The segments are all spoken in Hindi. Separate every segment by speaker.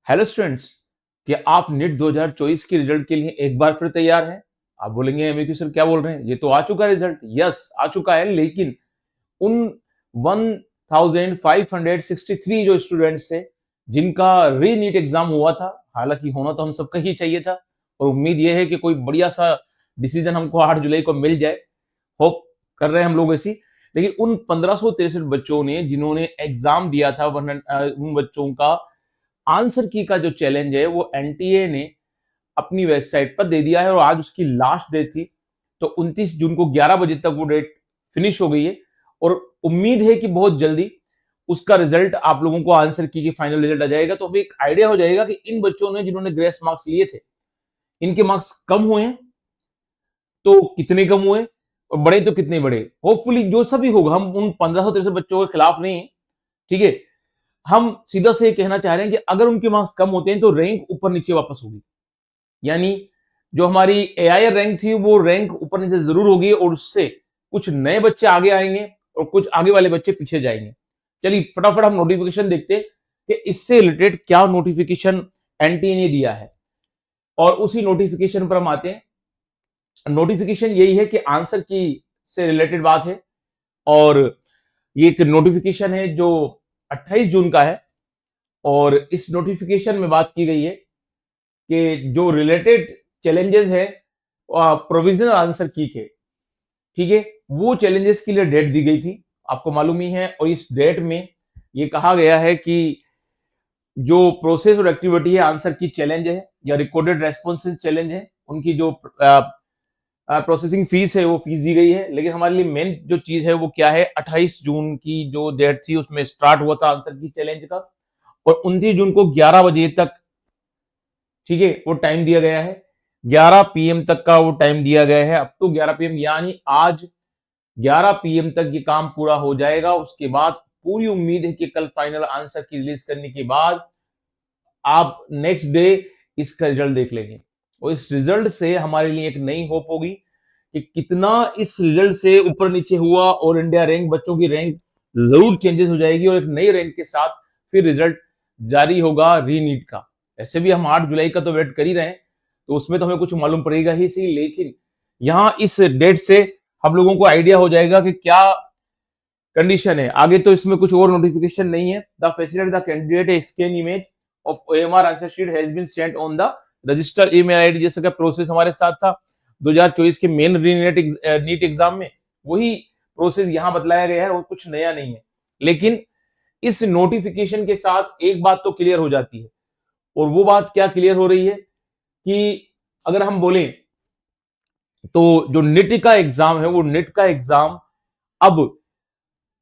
Speaker 1: हेलो स्टूडेंट्स, क्या आप नीट 2024 के रिजल्ट के लिए एक बार फिर तैयार हैं? आप बोलेंगे एमएक्यू सर क्या बोल रहे हैं, ये तो आ चुका है रिजल्ट। यस, आ चुका है, लेकिन उन 1563 जो स्टूडेंट्स थे जिनका री नीट एग्जाम हुआ था, हालांकि होना तो हम सबका ही चाहिए था और उम्मीद ये है कि कोई बढ़िया सा डिसीजन हमको 8 जुलाई को मिल जाए। होप कर रहे हैं हम लोग ऐसी। लेकिन उन 1563 बच्चों ने जिन्होंने एग्जाम दिया था, उन बच्चों का आंसर की का जो चैलेंज है वो एनटीए ने अपनी वेबसाइट पर दे दिया है और आज उसकी लास्ट डेट थी। तो 29 जून को 11 बजे तक वो डेट फिनिश हो गई है और उम्मीद है कि बहुत जल्दी उसका रिजल्ट आप लोगों को आंसर की फाइनल रिजल्ट आ जाएगा। तो अभी एक आइडिया हो जाएगा कि इन बच्चों ने जिन्होंने ग्रेस मार्क्स लिए थे, इनके मार्क्स कम हुए हैं तो कितने कम हुए और बड़े तो कितने बड़े। होपफुली जो सभी होगा, हम उन 1563 बच्चों के खिलाफ नहीं है, ठीक है। हम सीधा से कहना चाह रहे हैं कि अगर उनके मार्क्स कम होते हैं तो रैंक ऊपर नीचे वापस होगी, यानी जो हमारी एआईआर रैंक थी वो रैंक ऊपर नीचे जरूर होगी और उससे कुछ नए बच्चे आगे आएंगे और कुछ आगे वाले बच्चे पीछे जाएंगे। चलिए फटाफट हम नोटिफिकेशन देखते हैं कि इससे रिलेटेड क्या नोटिफिकेशन एनटीए ने दिया है और उसी नोटिफिकेशन पर हम आते हैं। नोटिफिकेशन यही है कि आंसर की से रिलेटेड बात है और ये एक नोटिफिकेशन है जो 28 जून का है और इस नोटिफिकेशन में बात की गई है कि जो रिलेटेड चैलेंजेस है प्रोविजनल आंसर की के, ठीक है, वो चैलेंजेस के लिए डेट दी गई थी, आपको मालूम ही है। और इस डेट में ये कहा गया है कि जो प्रोसेस और एक्टिविटी है आंसर की चैलेंज है या रिकॉर्डेड रेस्पॉन्स चैलेंज है, उनकी जो प्रोसेसिंग फीस है वो फीस दी गई है। लेकिन हमारे लिए मेन जो चीज है वो क्या है, 28 जून की जो डेट थी उसमें स्टार्ट हुआ था आंसर की चैलेंज का और 29 जून को 11 बजे तक, ठीक है, वो टाइम दिया गया है। 11 पीएम तक का वो टाइम दिया गया है, अप टू 11 पीएम, यानी आज 11 पीएम तक ये काम पूरा हो जाएगा। उसके बाद पूरी उम्मीद है कि कल फाइनल आंसर की रिलीज करने के बाद आप नेक्स्ट डे इसका रिजल्ट देख लेंगे और इस रिजल्ट से हमारे लिए एक नई होप होगी कि कितना इस रिजल्ट से ऊपर नीचे हुआ और इंडिया रैंक, बच्चों की रैंक जरूर चेंजेस हो जाएगी और एक नई रैंक के साथ फिर रिजल्ट जारी होगा री नीट का। ऐसे भी हम 8 जुलाई का तो वेट कर ही रहे हैं, तो उसमें तो हमें कुछ मालूम पड़ेगा ही सही, लेकिन यहां इस डेट से हम लोगों को आइडिया हो जाएगा कि क्या कंडीशन है आगे। तो इसमें कुछ और नोटिफिकेशन नहीं है। The facility the candidate scan image of OMR answer sheet has been sent on the register email ID, जैसे का प्रोसेस हमारे साथ था 2024 के मेन नीट एग्जाम में, वही प्रोसेस यहां बतलाया गया है और कुछ नया नहीं है। लेकिन इस नोटिफिकेशन के साथ एक बात तो क्लियर हो जाती है और वो बात क्या क्लियर हो रही है कि अगर हम बोलें तो जो निट का एग्जाम है वो निट का एग्जाम अब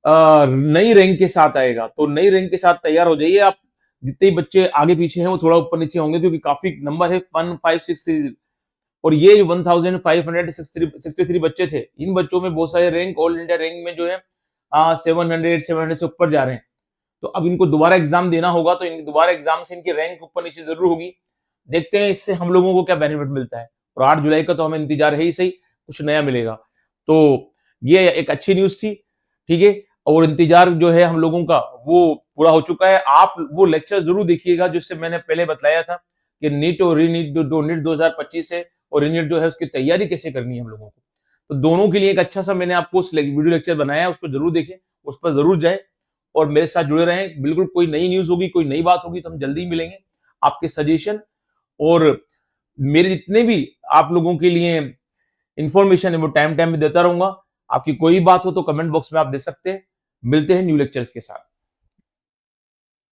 Speaker 1: नई रैंक के साथ आएगा। तो नई रैंक के साथ तैयार हो जाइए आप। जितने ही बच्चे आगे पीछे हैं वो थोड़ा ऊपर नीचे होंगे क्योंकि काफी नंबर है 1563 और ये 1563 बच्चे थे, इन बच्चों में बहुत सारे रैंक ऑल इंडिया रैंक में जो है 700 से ऊपर जा रहे हैं। तो अब इनको दोबारा एग्जाम देना होगा तो इनके दोबारा एग्जाम से इनकी रैंक ऊपर नीचे जरूर होगी। देखते हैं इससे हम लोगों को क्या बेनिफिट मिलता है और 8 जुलाई का तो हमें इंतजार है ही सही, कुछ नया मिलेगा। तो ये एक अच्छी न्यूज थी, ठीक है, और इंतजार जो है हम लोगों का वो पूरा हो चुका है। आप वो लेक्चर जरूर देखिएगा जिससे मैंने पहले बताया था कि नीट और रीनीट जो नीट 2025 है और रीनीट जो है उसकी तैयारी कैसे करनी है हम लोगों को। तो दोनों के लिए एक अच्छा सा मैंने आपको वीडियो लेक्चर बनाया है, उसको जरूर देखें, उस पर जरूर जाए और मेरे साथ जुड़े रहें। बिल्कुल कोई नई न्यूज होगी, कोई नई बात होगी तो हम जल्दी मिलेंगे। आपके सजेशन और मेरे जितने भी आप लोगों के लिए इंफॉर्मेशन है वो टाइम टाइम में देता रहूंगा। आपकी कोई बात हो तो कमेंट बॉक्स में आप दे सकते हैं। मिलते हैं न्यू लेक्चर्स के साथ।